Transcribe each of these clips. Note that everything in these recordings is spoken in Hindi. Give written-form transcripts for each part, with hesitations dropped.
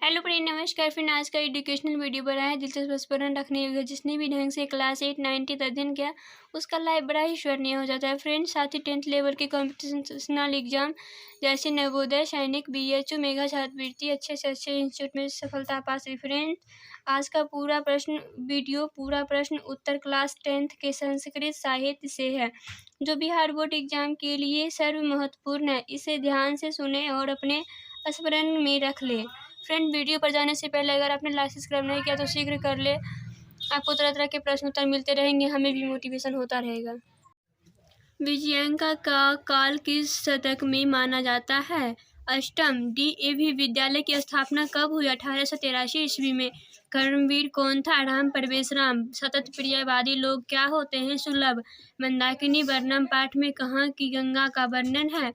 हेलो फ्रेंड, नमस्कार फ्रेंड। आज का एजुकेशनल वीडियो बना है दिलचस्प स्मरण रखने योग्य। जिसने भी ढंग से क्लास 8 9 अध्ययन किया उसका लाइफ बड़ा ही स्वर्णीय हो जाता है फ्रेंड। साथ ही 10th लेवल के कॉम्पिटिशनल एग्जाम जैसे नवोदय, सैनिक, BHU, मेगा छात्रवृत्ति अच्छे से अच्छे इंस्टीट्यूट में सफलता पास हुई फ्रेंड। आज का पूरा प्रश्न उत्तर क्लास 10th के संस्कृत साहित्य से है, जो बिहार बोर्ड एग्जाम के लिए सर्व महत्वपूर्ण है। इसे ध्यान से सुने और अपने स्मरण में रख ले फ्रेंड। वीडियो पर जाने से पहले अगर आपने लाइक सब्सक्राइब नहीं किया तो शीघ्र कर ले। आपको तरह तरह के प्रश्न उत्तर मिलते रहेंगे, हमें भी मोटिवेशन होता रहेगा। विजयंका का काल किस शतक में माना जाता है? अष्टम। DAV विद्यालय की स्थापना कब हुई? 1883 ईस्वी में। कर्मवीर कौन था? राम प्रवेश राम। सतत प्रियवादी लोग क्या होते हैं? सुलभ। मंदाकिनी वर्णम पाठ में कहाँ की गंगा का वर्णन है?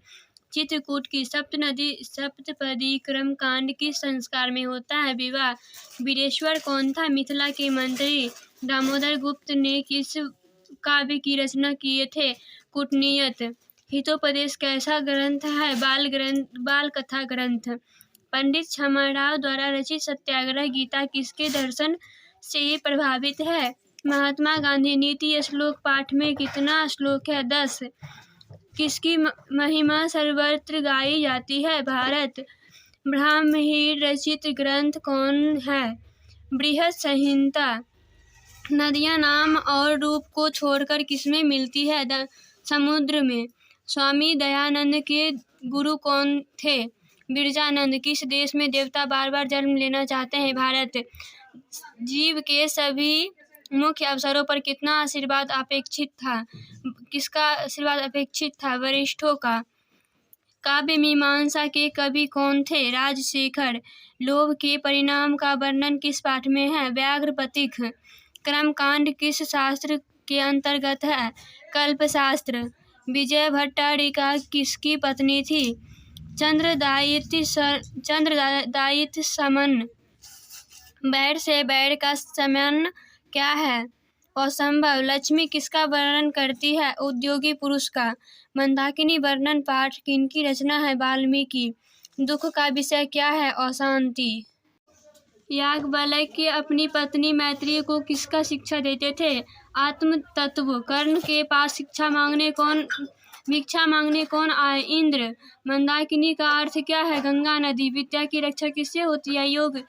चित्रकूट की। सप्तपदी क्रम कांड किस संस्कार में होता है? विवाह। वीरेश्वर कौन था? मिथिला के मंत्री। दामोदर गुप्त ने किस काव्य की रचना किए थे? कूटनीयत। हितोपदेश कैसा ग्रंथ है? बाल कथा ग्रंथ। पंडित छमाराव द्वारा रचित सत्याग्रह गीता किसके दर्शन से प्रभावित है? महात्मा गांधी। नीति श्लोक पाठ में कितना श्लोक है? 10। किसकी महिमा सर्वत्र गाई जाती है? भारत। ब्राह्मणी रचित ग्रंथ कौन है? बृहद संहिता। नदियां नाम और रूप को छोड़कर किसमें मिलती है? समुद्र में। स्वामी दयानंद के गुरु कौन थे? बिरजानंद। किस देश में देवता बार बार जन्म लेना चाहते हैं? भारत। जीव के सभी मुख्य अवसरों पर कितना आशीर्वाद अपेक्षित था? किसका आशीर्वाद अपेक्षित था? वरिष्ठों का। काव्य मीमांसा के कवि कौन थे? राजशेखर। लोभ के परिणाम का वर्णन किस पाठ में है? व्याघ्रपथिक। कर्मकांड किस शास्त्र के अंतर्गत है? कल्पशास्त्र। विजय भट्टारिका किसकी पत्नी थी? चंद्रदायित समन। बैर से बैर का समन क्या है? असंभव। लक्ष्मी किसका वर्णन करती है? उद्योगी पुरुष का। मंदाकिनी वर्णन पाठ किनकी रचना है? वाल्मीकि। दुख का विषय क्या है? अशांति। याज्ञवल्क्य अपनी पत्नी मैत्रेयी को किसका शिक्षा देते थे? आत्म तत्व। कर्ण के पास भिक्षा मांगने कौन आए? इंद्र। मंदाकिनी का अर्थ क्या है? गंगा नदी। विद्या की रक्षा किससे होती है? योग।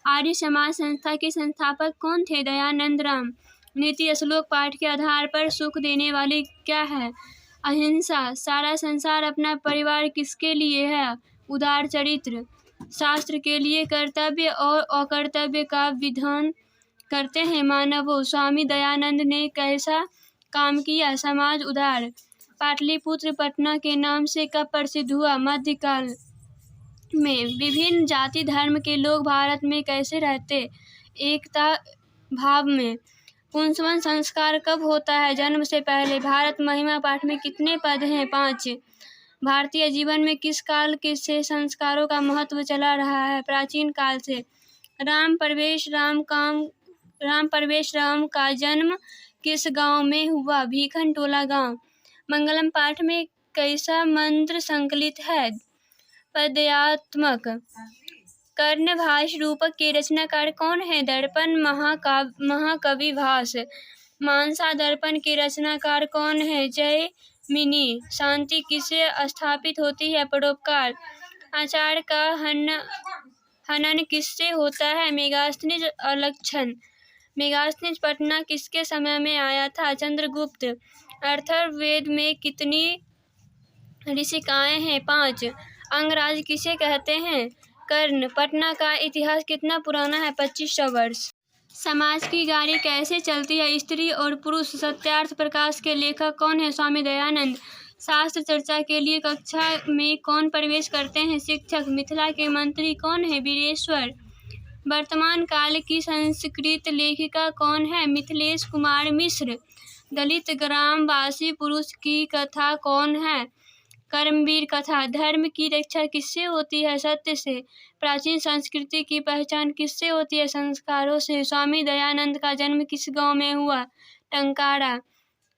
आर्य समाज संस्था के संस्थापक कौन थे? दयानंद राम। नीति श्लोक पाठ के आधार पर सुख देने वाली क्या है? अहिंसा। सारा संसार अपना परिवार किसके लिए है? उदार चरित्र। शास्त्र के लिए कर्तव्य और अकर्तव्य का विधान करते हैं मानवों। स्वामी दयानंद ने कैसा काम किया? समाज उदार। पाटलिपुत्र पटना के नाम से कब प्रसिद्ध हुआ? मध्यकाल में। विभिन्न जाति धर्म के लोग भारत में कैसे रहते? एकता भाव में। पुंसवन संस्कार कब होता है? जन्म से पहले। भारत महिमा पाठ में कितने पद हैं? 5। भारतीय जीवन में किस काल के से संस्कारों का महत्व चला रहा है? प्राचीन काल से। राम प्रवेश राम का जन्म किस गांव में हुआ? भीखन टोला गांव। मंगलम पाठ में कैसा मंत्र संकलित है? पद्यात्मक। कर्णभाष रूपक के रचनाकार कौन है? दर्पण महाकवि भास। मानसा दर्पण के रचनाकार कौन है? जयमिनी। शांति किससे स्थापित होती है? परोपकार। आचार का हनन किससे होता है? मेगास्थनीज अलक्षण। मेगास्थनीज पटना किसके समय में आया था? चंद्रगुप्त। अथर्ववेद में कितनी ऋषिकाएं हैं? 5। अंगराज किसे कहते हैं? कर्ण। पटना का इतिहास कितना पुराना है? 2500 वर्ष। समाज की गाड़ी कैसे चलती है? स्त्री और पुरुष। सत्यार्थ प्रकाश के लेखक कौन है? स्वामी दयानंद। शास्त्र चर्चा के लिए कक्षा में कौन प्रवेश करते हैं? शिक्षक। मिथिला के मंत्री कौन है? वीरेश्वर। वर्तमान काल की संस्कृत लेखिका कौन है? मिथिलेश कुमार मिश्र। दलित ग्रामवासी पुरुष की कथा कौन है? कर्मवीर कथा। धर्म की रक्षा किससे होती है? सत्य से। प्राचीन संस्कृति की पहचान किससे होती है? संस्कारों से। स्वामी दयानंद का जन्म किस गांव में हुआ? टंकारा।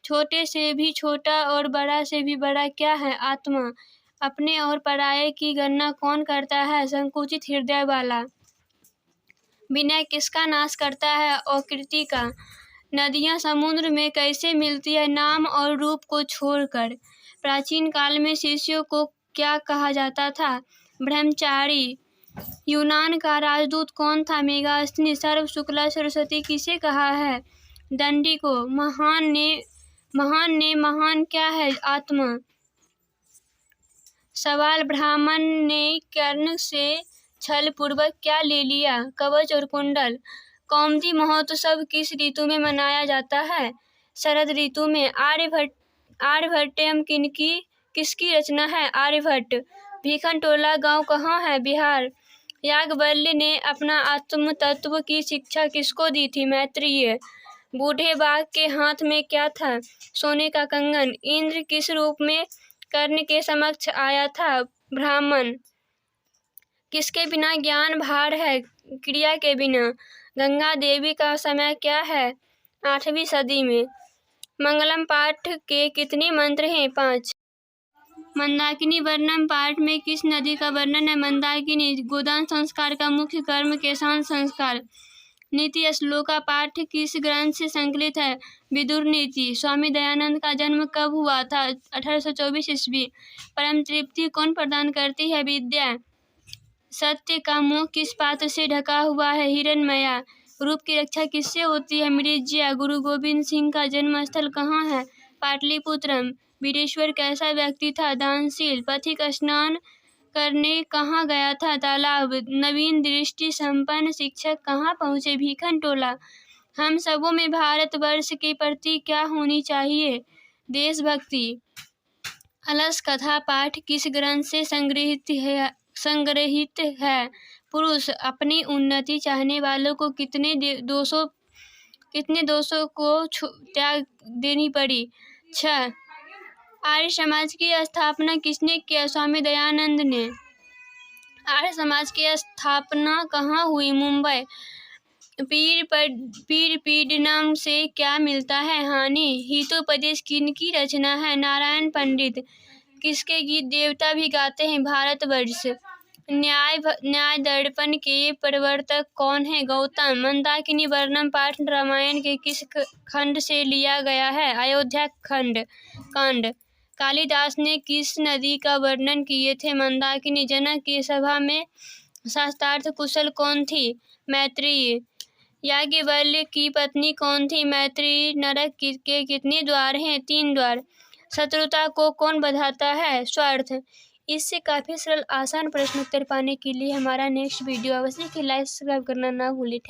छोटे से भी छोटा और बड़ा से भी बड़ा क्या है? आत्मा। अपने और पराये की गणना कौन करता है? संकुचित हृदय वाला। विनय किसका नाश करता है? आकृति का। नदियाँ समुद्र में कैसे मिलती है? नाम और रूप को छोड़कर। प्राचीन काल में शिष्यों को क्या कहा जाता था? ब्रह्मचारी। यूनान का राजदूत कौन था? मेगास्थनी। सर्व शुक्ला सरस्वती किसे कहा है? दंडी को। महान ने महान क्या है? आत्मा। सवाल, ब्राह्मण ने कर्ण से छल पूर्वक क्या ले लिया? कवच और कुंडल। कौमुदी महोत्सव किस ऋतु में मनाया जाता है? शरद ऋतु में। आर्यभट्टयम किसकी रचना है? आर्यभट्ट। भीखनटोला गांव कहाँ है? बिहार। याज्ञवल्क्य ने अपना आत्म तत्व की शिक्षा किसको दी थी? मैत्रेय। बूढ़े बाघ के हाथ में क्या था? सोने का कंगन। इंद्र किस रूप में कर्ण के समक्ष आया था? ब्राह्मण। किसके बिना ज्ञान भार है? क्रिया के बिना। गंगा देवी का समय क्या है? 8वीं सदी में। मंगलम पाठ के कितने मंत्र हैं? 5। मंदाकिनी वर्णन पाठ में किस नदी का वर्णन है? मंदाकिनी। गोदान संस्कार का मुख्य कर्म केशांत संस्कार। नीति श्लोका पाठ किस ग्रंथ से संकलित है? विदुर नीति। स्वामी दयानंद का जन्म कब हुआ था? 1824 ईस्वी। परम तृप्ति कौन प्रदान करती है? विद्या। सत्य का मुख किस पात्र से ढका हुआ है? हिरण्मया। रूप की रक्षा किससे होती है? मृज्या। गुरु गोविंद सिंह का जन्म स्थल कहाँ है? पाटलिपुत्रम। वीरेश्वर कैसा व्यक्ति था? दानशील। पथिक स्नान करने कहाँ गया था? तालाब। नवीन दृष्टि संपन्न शिक्षक कहाँ पहुँचे? भीखनटोला। हम सबों में भारतवर्ष के प्रति क्या होनी चाहिए? देशभक्ति। अलस कथा पाठ किस ग्रंथ से संग्रहित है? पुरुष। अपनी उन्नति चाहने वालों को कितने दोषों को त्याग देनी पड़ी? 6। आर्य समाज की स्थापना किसने किया? स्वामी दयानंद ने। आर्य समाज की स्थापना कहाँ हुई? मुंबई। पीर पीडनम से क्या मिलता है? हानि। हितोपदेश किनकी रचना है? नारायण पंडित। किसके गीत देवता भी गाते हैं? भारतवर्ष। न्याय दर्पण के प्रवर्तक कौन है? गौतम। मंदाकिनी वर्णन पाठ रामायण के किस खंड से लिया गया है? अयोध्या कांड। कालिदास ने किस नदी का वर्णन किए थे? मंदाकिनी। जनक की सभा में शास्त्रार्थ कुशल कौन थी? मैत्रेयी। याज्ञवल्क्य की पत्नी कौन थी? मैत्रेयी। नरक के कितने द्वार हैं? 3 द्वार। शत्रुता को कौन बढ़ाता है? स्वार्थ। इससे काफ़ी सरल आसान प्रश्न उत्तर पाने के लिए हमारा नेक्स्ट वीडियो अवश्य लाइक सब्सक्राइब करना ना भूलें।